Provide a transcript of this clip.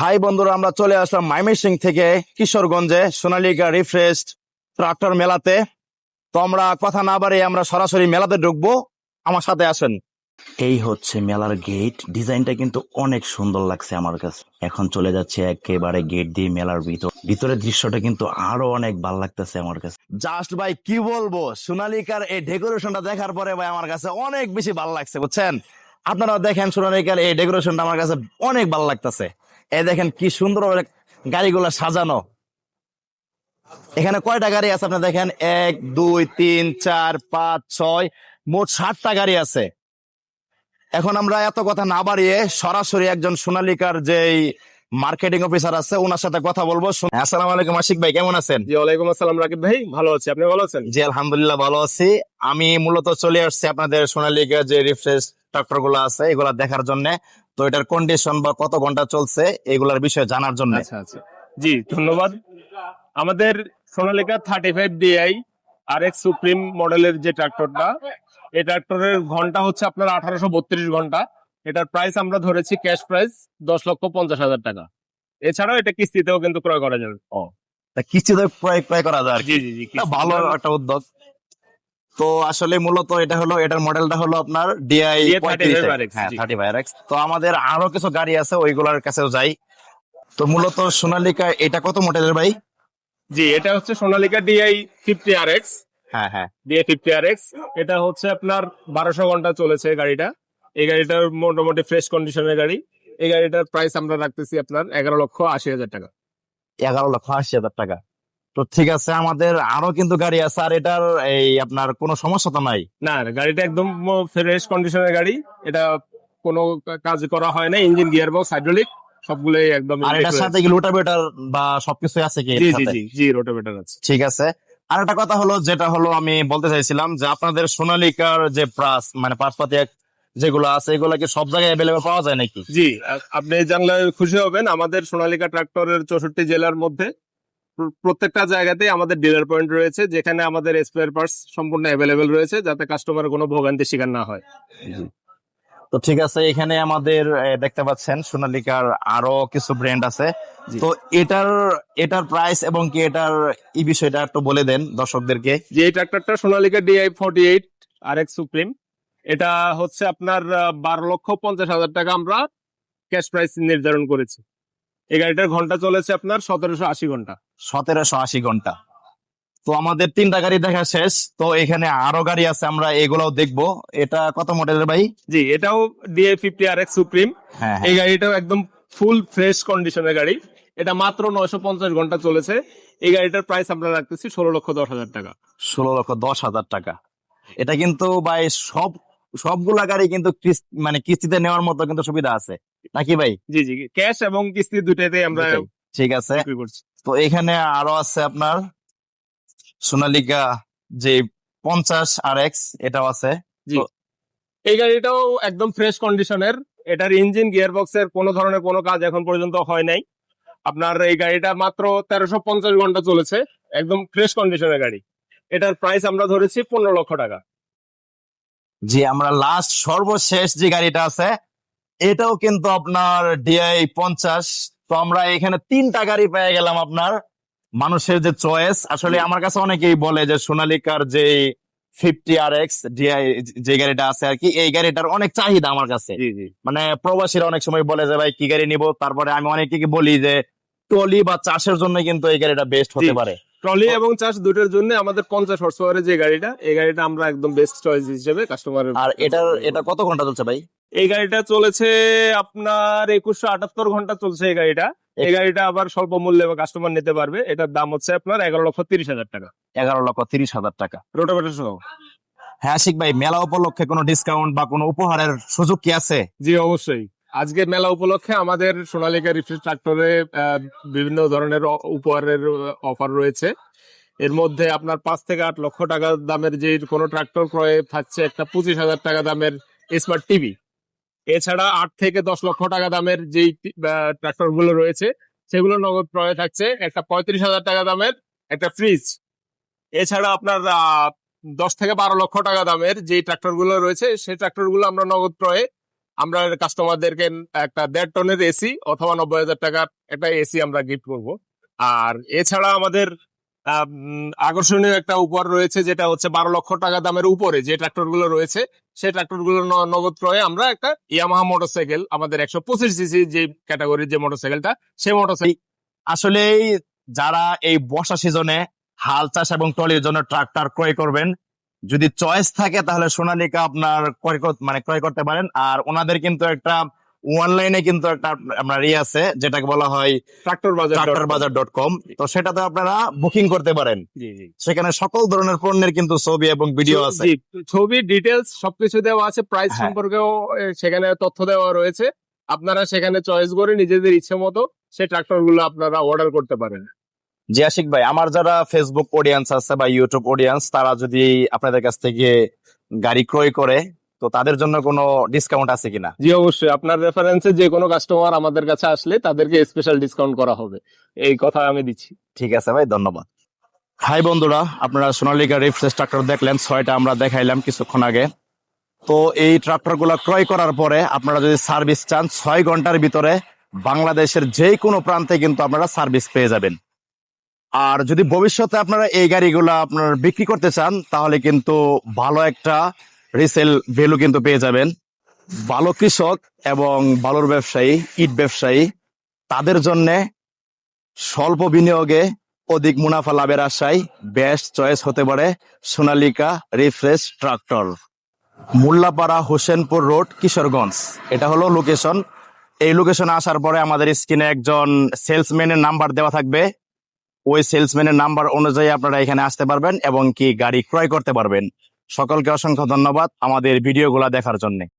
High বন্ধুরা, আমরা চলে আসলাম ময়মনসিংহ থেকে কিশোরগঞ্জে সোনালিকা রিফ্রেশড ট্রাক্টর মেলাতে। তো আমরা কথা না বাড়িয়ে আমরা সরাসরি মেলাতে ঢুকবো, আমার সাথে আসেন। এই হচ্ছে মেলার গেট, ডিজাইনটা কিন্তু অনেক সুন্দর লাগছে আমার কাছে। এখন চলে যাচ্ছে একেবারে গেট দিয়ে মেলার ভিতরের দৃশ্যটা কিন্তু আরো অনেক ভালো লাগতেছে আমার কাছে। জাস্ট ভাই কি বলবো, সোনালিকার এই ডেকোরেশনটা দেখার পরে ভাই আমার কাছে অনেক বেশি ভালো লাগছে, বুঝছেন। আপনারা দেখেন সোনালিকার এই ডেকোরেশনটা আমার কাছে অনেক ভালো লাগতেছে। এই দেখেন কি সুন্দর গাড়িগুলো সাজানো। এখানে কয়টা গাড়ি আছে আপনি দেখেন, 1 2 3 4 5 6, মোট 7টা গাড়ি আছে। এখন আমরা এত কথা না বাড়িয়ে সরাসরি একজন সোনালিকার যে মার্কেটিং অফিসার আছে ওনার সাথে কথা বলবো। আসসালামু আলাইকুম আশিক ভাই, কেমন আছেন? জি ওয়ালাইকুম আসসালাম রাকিব ভাই, ভালো আছি, আপনি ভালো আছেন? জি আলহামদুলিল্লাহ ভালো আছি। আমি মূলত চলে আসছি আপনাদের সোনালিকা যে রিফ্রেশ ট্রাক্টর গুলো আছে এগুলা দেখার জন্য। তো এটার কন্ডিশন বা কত ঘন্টা চলছে এগুলার বিষয়ে জানার জন্য। আচ্ছা আচ্ছা, জি ধন্যবাদ। আমাদের সোনালিকা 35 DI RX সুপ্রিম মডেলের যে ট্রাক্টরটা, এই ট্রাক্টরের ঘন্টা হচ্ছে আপনার 1832 ঘন্টা। এটার প্রাইস আমরা ধরেছি ক্যাশ প্রাইস 10,50,000 টাকা। এছাড়াও এটা কিস্তিতেও কিন্তু ক্রয় করা যাবে। ও, তা কিস্তিতে ক্রয় করা যায় আর কি? জি জি জি, তা ভালো একটা উদ্যোগ। তো আসলে মূলত এটা হলো, এটার মডেলটা হলো আপনার ডিআই DI 35। 35RX, হ্যাঁ জি 35RX। তো আমাদের আরো কিছু গাড়ি আছে, ওইগুলোর কাছেও যাই। তো মূলত সোনালিকা এটা কত মডেলের ভাই? জি, এটা হচ্ছে সোনালিকা DI 50RX। হ্যাঁ হ্যাঁ। DI 50RX, এটা হচ্ছে আপনার 1200 ঘন্টা চলেছে গাড়িটা। এই গাড়িটার মোটামুটি ফ্রেশ কন্ডিশনের গাড়ি। এই গাড়িটার প্রাইস আমরা রাখতেছি আপনার 11,80,000 টাকা। 11,80,000 টাকা। তো ঠিক আছে, আমাদের আরো কিন্তু গাড়ি আছে। আর এটার এই আপনার কোনো সমস্যা তো নাই? না, গাড়িটা একদম ফ্রেশ কন্ডিশনের গাড়ি। এটা কোনো কাজ করা হয় না, ইঞ্জিন গিয়ার বক্স হাইড্রোলিক সবগুলোই একদম আর ইনটেক এটার সাথে রয়েছে। কি রোটাভেটর বা সবকিছু আছে কি এর জি জি সাথে? জি জি, রোটাভেটর আছে। ঠিক আছে। আর একটা কথা হলো, যেটা হলো আমি বলতে চাইছিলাম যে আপনাদের সোনালিকার যে পার্টসপাতি যেগুলো আছে এগুলো কি সব জায়গায় অ্যাভেলেবল পাওয়া যায় নাকি? জি, আপনি জানলে খুশি হবেন, আমাদের সোনালিকা ট্রাক্টরের 64 জেলার মধ্যে প্রত্যেকটা জায়গাতেই আমাদের ডিলার পয়েন্ট রয়েছে, যেখানে আমাদের স্পেয়ার পার্টস সম্পূর্ণ অ্যাভেলেবেল রয়েছে, যাতে কাস্টমার কোনো ভোগান্তির শিকার না হয়। তো ঠিক আছে, এখানে আমাদের দেখতে পাচ্ছেন সোনালিকার আরো কিছু ব্র্যান্ড আছে। জি তো এটার এটার প্রাইস এবং কি এটার এই বিষয়টা একটু বলে দেন দর্শকদেরকে। যে এই ট্রাক্টরটা সোনালিকা DI 48 RX সুপ্রিম, এটা হচ্ছে আপনার 12,50,000 টাকা আমরা ক্যাশ প্রাইস নির্ধারণ করেছি। এই গাড়িটার ঘন্টা চলেছে আপনার 1780 ঘন্টা। 1780 ঘন্টা। তো আমাদের 3টা গাড়ি দেখা শেষ। তো এখানে আরো গাড়ি আছে, আমরা এগুলাও দেখবো। এটা কত মডেলের ভাই? জি, এটাও DI 50 RX সুপ্রিম। হ্যাঁ এই হ্যাঁ। গাড়িটাও একদম ফুল ফ্রেশ কন্ডিশনের গাড়ি। এটা মাত্র 950 ঘন্টা চলেছে। এই গাড়িটার প্রাইস আমরা রাখতেছি 16,10,000 টাকা। 16,10,000 টাকা। এটা কিন্তু ভাই সবগুলা গাড়ি কিন্তু কিস্তিতে নেওয়ার মতো কিন্তু সুবিধা আছে নাকি ভাই? জি জি, ক্যাশ এবং কিস্তি দুটাতেই আমরা দুটাই। ঠিক আছে। বিক্রি করছি। তো এখানে আরো আছে আপনার সোনালিকা যে 50RX, এটাও আছে। জি, তো এই গাড়িটাও একদম ফ্রেশ কন্ডিশনের। এটার ইঞ্জিন গিয়ার বক্সের কোনো ধরনের কোনো কাজ এখন পর্যন্ত হয় নাই। আপনার এই গাড়িটা মাত্র 1350 ঘন্টা চলেছে, একদম ফ্রেশ কন্ডিশনের গাড়ি। এটার প্রাইস আমরা ধরেছি 15 লক্ষ টাকা। যে আমরা লাস্ট সর্বশেষ যে গাড়িটা আছে এটাও কিন্তু আপনার ডিআই 50। তো আমরা এখানে 3টা গাড়ি পেয়ে গেলাম। আপনার মানুষের যে চয়েস, আসলে আমার কাছে অনেকেই বলে যে সোনালিকার যে 50RX ডিআই যে গাড়িটা আছে আর কি, এই গাড়িটার অনেক চাহিদা আমার কাছে। জি জি, মানে প্রবাসীরা অনেক সময় বলে যে ভাই কি গাড়ি নিব, তারপরে আমি অনেকে বলি যে ট্রলি বা চাষের জন্য কিন্তু এই গাড়িটা বেস্ট জি, হতে পারে। ট্রলি এবং চাষ দুটোর জন্য আমাদের 50 হর্স পাওয়ারের যে গাড়িটা, এই গাড়িটা আমরা একদম বেস্ট চয়েস হিসেবে কাস্টমারের। আর এটা কত ঘন্টা চলছে ভাই? এই গাড়িটা চলেছে আপনার 2178 ঘন্টা চলছে এই গাড়িটা। এই গাড়িটা আবার স্বল্প মূল্যে কাস্টমার নিতে পারবে। এটার দাম হচ্ছে আপনার 11,30,000 টাকা, 11,30,000 টাকা। রোটাভেটর সহ। হ্যাঁ আশিক ভাই, মেলা উপলক্ষে কোনো ডিসকাউন্ট বা কোনো উপহারের সুযোগ কি আছে? জি অবশ্যই, আজকে মেলা উপলক্ষে আমাদের সোনালিকা রিফ্রেশ ট্রাক্টরে বিভিন্ন ধরনের উপহারের অফার রয়েছে। এর মধ্যে আপনার 5 থেকে 8 লক্ষ টাকা দামের যে কোনো ট্রাক্টর ক্রয়ে থাকছে একটা 25,000 টাকা দামের স্মার্ট টিভি। এছাড়া 8 থেকে 10 লক্ষ টাকা দামের যেই ট্রাক্টর গুলো রয়েছে সেগুলো নগদ ক্রয়ে থাকছে একটা 35,000 টাকা দামের একটা ফ্রিজ। এছাড়া আপনার 10 থেকে 12 লক্ষ টাকা দামের যে ট্রাক্টর গুলো রয়েছে সেই ট্রাক্টর গুলো আমরা নগদ ক্রয়ে আমরা কাস্টমারদেরকে একটা 1.5 টনের এসি অথবা 90,000 টাকার একটা এসি আমরা গিফট করব। আর এছাড়া আমাদের আকর্ষণীয় একটা উপহার রয়েছে, যেটা হচ্ছে 12 লক্ষ টাকা দামের উপরে যে ট্রাক্টর গুলো রয়েছে, সেই ট্রাক্টর গুলো নগদ ক্রয়ে আমরা একটা ইয়ামাহা মোটরসাইকেল, আমাদের 125 সিসি যে ক্যাটাগরির যে মোটরসাইকেলটা, সেই মোটরসাইকেল আসলে যারা এই বর্ষা সিজনে হাল চাষ এবং ট্রলির জন্য ট্রাক্টর ক্রয় করবেন, যদি চয়েস থাকে তাহলে সোনালিকা আপনার ক্রয় করতে পারেন। আর ওনাদের কিন্তু একটা অনলাইনে কিন্তু একটা আপনার আছে, যেটাকে বলা হয় tractorbazaar.com। তো সেটাতে আপনারা বুকিং করতে পারেন। জি জি সেখানে সকল ধরনের পণ্যের কিন্তু ছবি এবং ভিডিও আছে। জি, ছবি ডিটেলস সবকিছু দেওয়া আছে, প্রাইস হ্যাঁ। সম্পর্কেও সেখানে তথ্য দেওয়া রয়েছে। আপনারা সেখানে চয়েস করে নিজেদের ইচ্ছে মতো সেই ট্রাক্টর গুলো আপনারা অর্ডার করতে পারেন। জি আশিক ভাই, আমার যারা ফেসবুক অডিয়েন্স আছে বা ইউটিউব অডিয়েন্স, তারা যদি আপনাদের কাছ থেকে গাড়ি ক্রয় করে, তো তাদের জন্য কোনো ডিসকাউন্ট আছে কিনা? জি অবশ্যই, আপনার রেফারেন্সে যে কোনো কাস্টমার আমাদের কাছে আসলে তাদেরকে স্পেশাল ডিসকাউন্ট করা হবে, এই কথা আমি দিচ্ছি। ঠিক আছে ভাই, ধন্যবাদ। হাই বন্ধুরা, আপনারা সোনালিকা রিফ্রেশ ট্রাক্টর দেখলেন, 6টা আমরা দেখাইলাম কিছুক্ষণ আগে। তো এই ট্রাক্টর গুলা ক্রয় করার পরে আপনারা যদি সার্ভিস চান, 6 ঘন্টার ভিতরে বাংলাদেশের যে কোনো প্রান্তে কিন্তু আপনারা সার্ভিস পেয়ে যাবেন। আর যদি ভবিষ্যতে আপনারা এই গাড়িগুলা আপনার বিক্রি করতে চান, তাহলে কিন্তু ভালো একটা রিসেল ভ্যালু কিন্তু পেয়ে যাবেন। ভালো কৃষক এবং ভালোর ব্যবসায়ী, ইট ব্যবসায়ী, তাদের জন্য স্বল্প বিনিয়োগে অধিক মুনাফা লাভের আশায় বেস্ট চয়েস হতে পারে Sonalika refresh tractor. Mollapara Hossainpur road, Kishoreganj, এটা হলো লোকেশন। এই লোকেশনে আসার পরে আমাদের স্ক্রিনে একজন সেলসম্যানের নাম্বার দেওয়া থাকবে। ওই সেলসম্যানের নাম্বার অনুযায়ী আপনারা এখানে আসতে পারবেন এবং কি গাড়ি ক্রয় করতে পারবেন। সকলকে অসংখ্য ধন্যবাদ আমাদের ভিডিওগুলা দেখার জন্য।